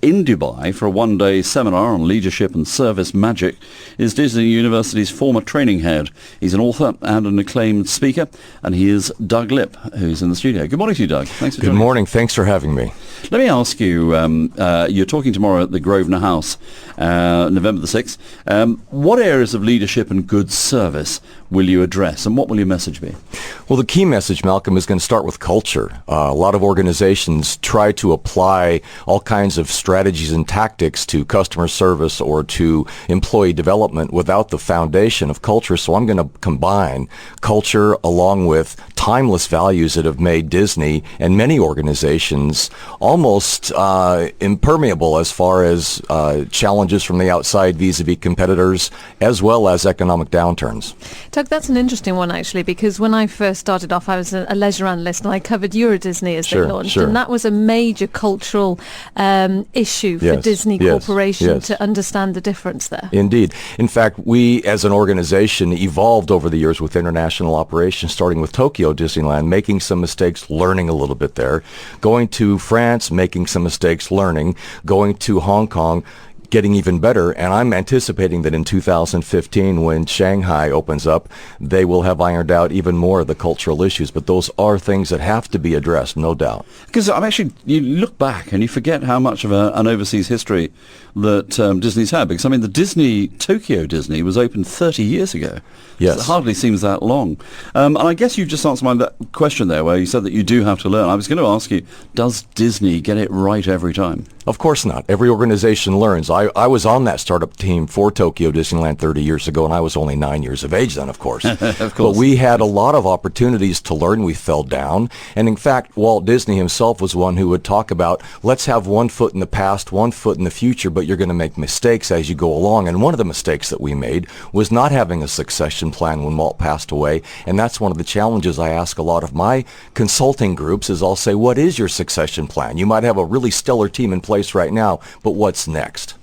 in Dubai for a one-day seminar on leadership and service magic is Disney University's former training head. He's an author and an acclaimed speaker, and he is Doug Lipp, who's in the studio. Good morning to you, Doug. Thanks for joining us. Good morning. Thanks for having me. Let me ask you, you're talking tomorrow at the Grosvenor House, November the 6th. What areas of leadership and good service will you address, and what will your message be? Well, the key message, Malcolm, is going to start with culture. A lot of organizations try to apply all kinds of strategies and tactics to customer service or to employee development without the foundation of culture. So I'm going to combine culture along with timeless values that have made Disney and many organizations almost impermeable as far as challenges from the outside vis-a-vis competitors, as well as economic downturns. Doug, that's an interesting one, actually, because when I first started off, I was a leisure analyst and I covered Euro Disney as they launched. And that was a major cultural issue for Disney Corporation to understand the difference there. Indeed. In fact, we as an organization evolved over the years with international operations, starting with Tokyo Disneyland, making some mistakes, learning a little bit there, going to France, making some mistakes, learning, going to Hong Kong, getting even better, and I'm anticipating that in 2015, when Shanghai opens up, they will have ironed out even more of the cultural issues. But those are things that have to be addressed, no doubt. Because you look back and you forget how much of an overseas history that Disney's had. Because, I mean, the Tokyo Disney was opened 30 years ago. Yes. So it hardly seems that long. And I guess you just answered my question there, where you said that you do have to learn. I was going to ask you, does Disney get it right every time? Of course not. Every organization learns. I was on that startup team for Tokyo Disneyland 30 years ago, and I was only 9 years of age then, of course. Of course. But we had a lot of opportunities to learn. We fell down. And in fact, Walt Disney himself was one who would talk about, let's have 1 foot in the past, 1 foot in the future, but you're going to make mistakes as you go along. And one of the mistakes that we made was not having a succession plan when Walt passed away. And that's one of the challenges I ask a lot of my consulting groups is I'll say, what is your succession plan? You might have a really stellar team in place right now, but what's next?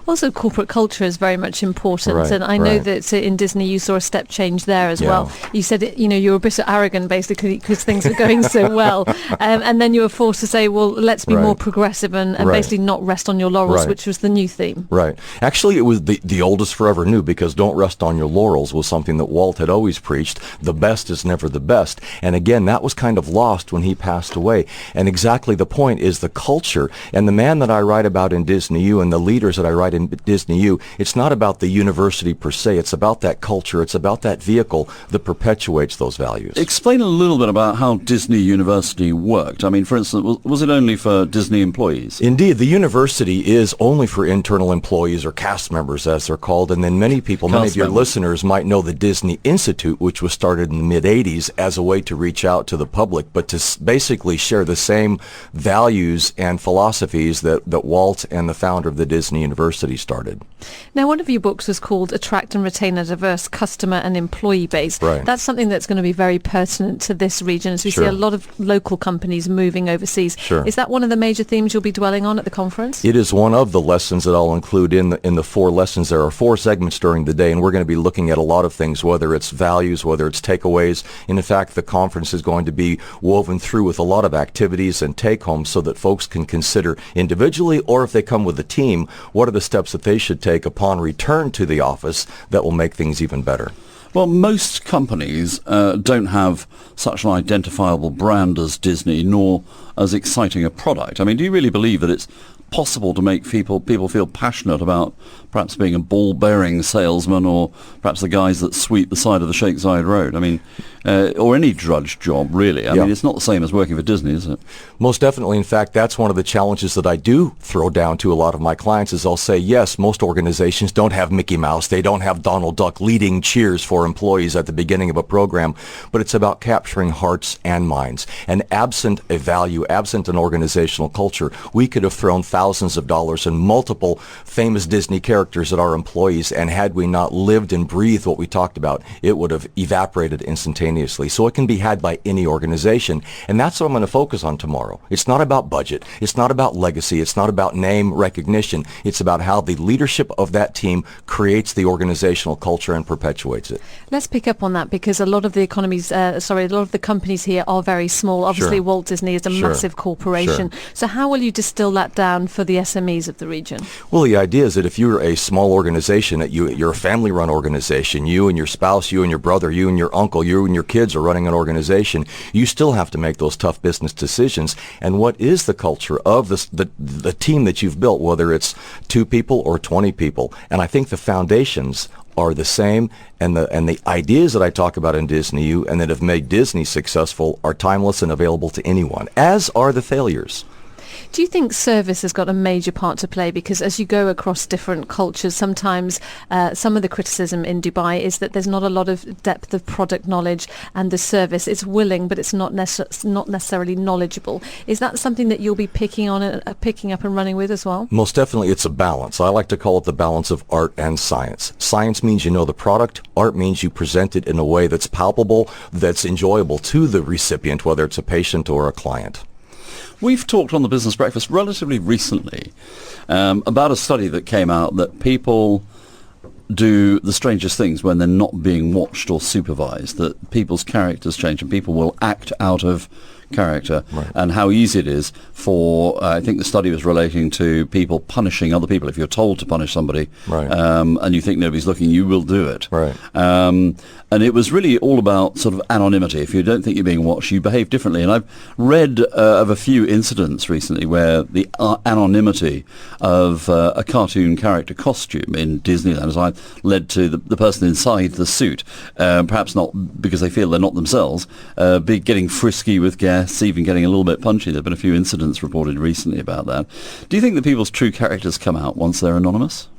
Also, corporate culture is very much important, and I know that in Disney you saw a step change there as well. You said, you were a bit arrogant basically because things were going so well, and then you were forced to say, well, let's be more progressive and basically not rest on your laurels, which was the new theme. Right. Actually, it was the oldest forever new, because don't rest on your laurels was something that Walt had always preached. The best is never the best. And again, that was kind of lost when he passed away. And exactly the point is the culture. And the man that I write about in Disney U and the leaders that I write in Disney U, it's not about the university per se. It's about that culture. It's about that vehicle that perpetuates those values. Explain a little bit about how Disney University worked. I mean, for instance, was it only for Disney employees? Indeed, the university is only for internal employees or cast members, as they're called. And then many of your listeners might know the Disney Institute, which was started in the mid-'80s as a way to reach out to the public, but to basically share the same values and philosophies that Walt and the founder of the Disney University started. Now, one of your books was called Attract and Retain a Diverse Customer and Employee Base. Right. That's something that's going to be very pertinent to this region, as we see a lot of local companies moving overseas. Is that one of the major themes you'll be dwelling on at the conference? It is one of the lessons that I'll include in the 4 lessons. There are 4 segments during the day, and we're going to be looking at a lot of things, whether it's values, whether it's takeaways. And in fact, the conference is going to be woven through with a lot of activities and take-homes so that folks can consider individually, or if they come with a team, what are the steps that they should take upon return to the office that will make things even better. Well, most companies don't have such an identifiable brand as Disney, nor as exciting a product. I mean, do you really believe that it's possible to make people feel passionate about perhaps being a ball-bearing salesman, or perhaps the guys that sweep the side of the Sheikh Zayed Road? I mean, or any drudge job, really. I mean, it's not the same as working for Disney, is it? Most definitely. In fact, that's one of the challenges that I do throw down to a lot of my clients is I'll say, yes, most organizations don't have Mickey Mouse. They don't have Donald Duck leading cheers for employees at the beginning of a program, but it's about capturing hearts and minds. And absent a value, absent an organizational culture, we could have thrown thousands of dollars in multiple famous Disney characters at our employees, and had we not lived and breathed what we talked about, it would have evaporated instantaneously. So it can be had by any organization, and that's what I'm going to focus on tomorrow. It's not about budget. It's not about legacy. It's not about name recognition. It's about how the leadership of that team creates the organizational culture and perpetuates it. Let's pick up on that, because a lot of the a lot of the companies here are very small. Obviously, Walt Disney is a massive corporation. So how will you distill that down for the SMEs of the region? Well, the idea is that if you're a small organization, that you're a family-run organization, you and your spouse, you and your brother, you and your uncle, you and your kids are running an organization, you still have to make those tough business decisions. And what is the culture of the team that you've built, whether it's 2 people or 20 people? And I think the foundations are the same, and the ideas that I talk about in Disney U and that have made Disney successful are timeless and available to anyone, as are the failures. Do you think service has got a major part to play? Because as you go across different cultures, sometimes some of the criticism in Dubai is that there's not a lot of depth of product knowledge, and the service, it's willing, but it's not necessarily knowledgeable. Is that something that you'll be picking up and running with as well? Most definitely, it's a balance. I like to call it the balance of art and science. Science means you know the product. Art means you present it in a way that's palpable, that's enjoyable to the recipient, whether it's a patient or a client. We've talked on the Business Breakfast relatively recently about a study that came out that people do the strangest things when they're not being watched or supervised, that people's characters change and people will act out of character, right. And how easy it is for, I think the study was relating to people punishing other people. If you're told to punish somebody, right. And you think nobody's looking, you will do it. Right. And it was really all about sort of anonymity. If you don't think you're being watched, you behave differently. And I've read of a few incidents recently where the anonymity of a cartoon character costume in Disneyland has led to the person inside the suit, perhaps not because they feel they're not themselves, getting frisky with guests, even getting a little bit punchy. There have been a few incidents reported recently about that. Do you think that people's true characters come out once they're anonymous?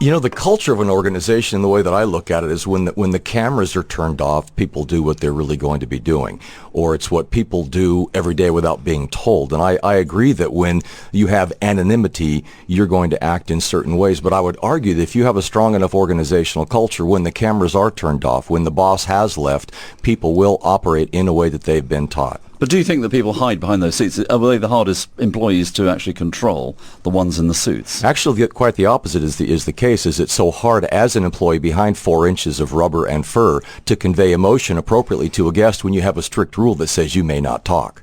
You know, the culture of an organization, the way that I look at it, is when the cameras are turned off, people do what they're really going to be doing. Or it's what people do every day without being told. And I agree that when you have anonymity, you're going to act in certain ways. But I would argue that if you have a strong enough organizational culture, when the cameras are turned off, when the boss has left, people will operate in a way that they've been taught. But do you think that people hide behind those seats? Are they the hardest employees to actually control, the ones in the suits? Actually, quite the opposite is the case. Is it's so hard as an employee behind 4 inches of rubber and fur to convey emotion appropriately to a guest when you have a strict rule that says you may not talk.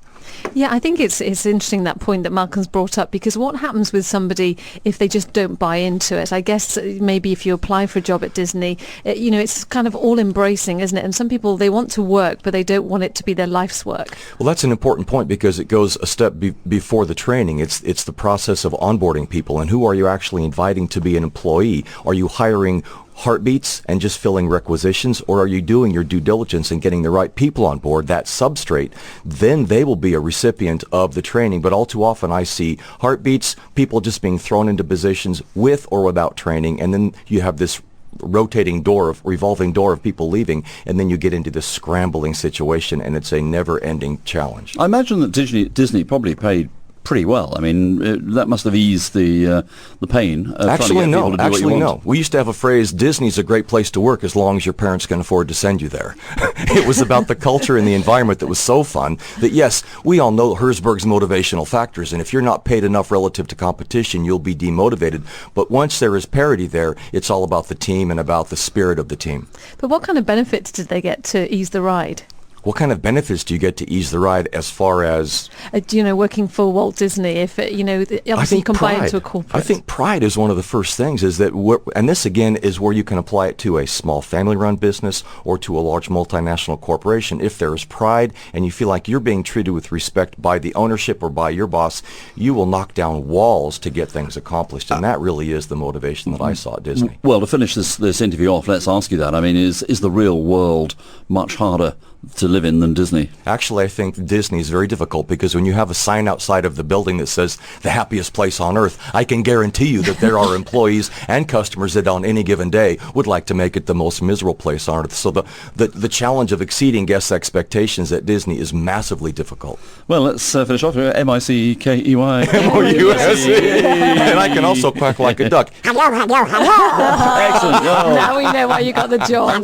Yeah, I think it's interesting, that point that Malcolm's brought up, because what happens with somebody if they just don't buy into it? I guess maybe if you apply for a job at Disney, it's kind of all embracing, isn't it? And some people, they want to work, but they don't want it to be their life's work. Well, that's an important point because it goes a step before the training. It's the process of onboarding people, and who are you actually inviting to be an employee? Are you hiring heartbeats and just filling requisitions, or are you doing your due diligence and getting the right people on board, that substrate? Then they will be a recipient of the training. But all too often I see heartbeats, people just being thrown into positions with or without training, and then you have this revolving door of people leaving, and then you get into this scrambling situation, and it's a never-ending challenge. I imagine that Disney probably paid pretty well. I mean, that must have eased the pain of trying to get people to do what you want. No. We used to have a phrase, Disney's a great place to work as long as your parents can afford to send you there. It was about the culture and the environment that was so fun that, yes, we all know Herzberg's motivational factors, and if you're not paid enough relative to competition, you'll be demotivated. But once there is parity there, it's all about the team and about the spirit of the team. But what kind of benefits did they get to ease the ride? What kind of benefits do you get to ease the ride as far as... working for Walt Disney, if, obviously you can buy into a corporate. I think pride is one of the first things, is that, and this again is where you can apply it to a small family-run business or to a large multinational corporation. If there is pride and you feel like you're being treated with respect by the ownership or by your boss, you will knock down walls to get things accomplished. And that really is the motivation that I saw at Disney. Well, to finish this interview off, let's ask you that. I mean, is the real world much harder to live in than Disney? Actually, I think Disney is very difficult because when you have a sign outside of the building that says the happiest place on earth, I can guarantee you that there are employees and customers that on any given day would like to make it the most miserable place on earth. So the challenge of exceeding guests' expectations at Disney is massively difficult. Well, let's finish off here. M-I-C-K-E-Y. M-O-U-S-E. And I can also quack like a duck. Hello. Excellent. Well, now we know why you got the job.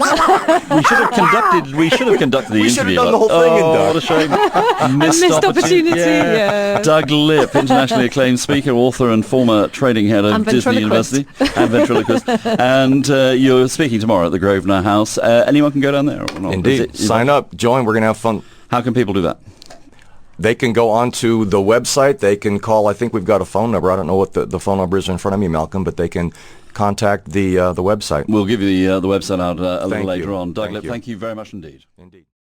We should have conducted the interview. We should have done the whole thing in duck. What a shame. Missed opportunity. Yeah. Doug Lipp, internationally acclaimed speaker, author and former trading head of Disney University. And ventriloquist. And you're speaking tomorrow at the Grosvenor House. Anyone can go down there or not? Indeed. Sign up, join, we're going to have fun. How can people do that? They can go onto the website. They can call. I think we've got a phone number. I don't know what the phone number is in front of me, Malcolm, but they can contact the website. We'll give you the website out a little Thank later you. on. Doug, Thank you. thank you very much indeed. Indeed.